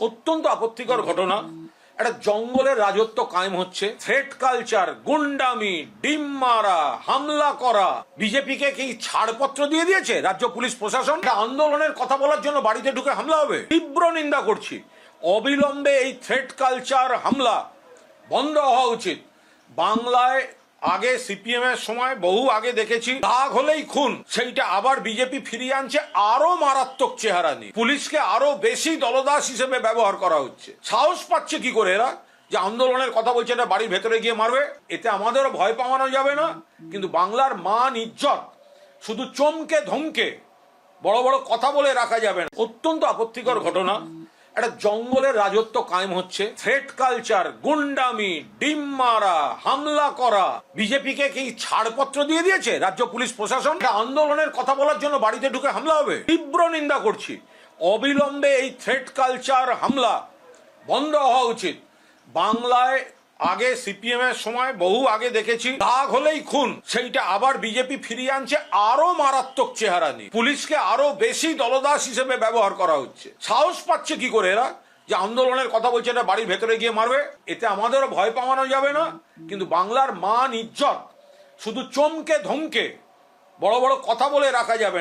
অত্যন্ত আপত্তিকর ঘটনা। একটা জঙ্গলের রাজত্ব কায়েম হচ্ছে, থ্রেট কালচার, গুন্ডামি, ডিম মারা, হামলা করা। বিজেপিকে কি ছাড়পত্র দিয়ে দিয়েছে রাজ্য পুলিশ প্রশাসন? আন্দোলনের কথা বলার জন্য বাড়িতে ঢুকে হামলা হবে? তীব্র নিন্দা করছি। অবিলম্বে এই থ্রেট কালচার, হামলা বন্ধ হওয়া উচিত। বাংলায় আগে সিপিএম এর সময় বহু আগে দেখেছি, দাগ হলেই খুন, সেইটা আবার বিজেপি ফিরিয়ে আনছে আরো মারাত্মক চেহারা নিয়ে। পুলিশকে আরো বেশি দলদাস হিসেবে ব্যবহার করা হচ্ছে। সাহস পাচ্ছে কি করে এরা যে আন্দোলনের কথা বলছে, এটা বাড়ির ভেতরে গিয়ে মারবে? এতে আমাদেরও ভয় পাওয়ানো যাবে না, কিন্তু বাংলার মান ইজ্জত শুধু চমকে ধমকে বড় বড় কথা বলে রাখা যাবে না। অত্যন্ত আপত্তিকর ঘটনা। একটা জঙ্গলের রাজত্ব কায়েম হচ্ছে, থ্রেট কালচার, গুন্ডামি, ডিম মারা, হামলা করা। বিজেপিকে কি ছাড়পত্র দিয়ে দিয়েছে রাজ্য পুলিশ প্রশাসন? আন্দোলনের কথা বলার জন্য বাড়িতে ঢুকে হামলা হবে? তীব্র নিন্দা করছি। অবিলম্বে এই থ্রেট কালচার, হামলা বন্ধ হওয়া উচিত। বাংলায় আগে সিপিএম এর সময় বহু আগে দেখেছি, দাগ হলেই খুন, সেইটা আবার বিজেপি ফিরিয়ে আনছে আরো মারাত্মক চেহারা নিয়ে। পুলিশকে আরো বেশি দলদাস হিসেবে ব্যবহার করা হচ্ছে। সাহস পাচ্ছে কি করে এরা যে আন্দোলনের কথা বলছে, এটা বাড়ির ভেতরে গিয়ে মারবে? এতে আমাদেরও ভয় পাওয়ানো যাবে না, কিন্তু বাংলার মান ইজ্জত শুধু চমকে ধমকে বড় বড় কথা বলে রাখা যাবে না।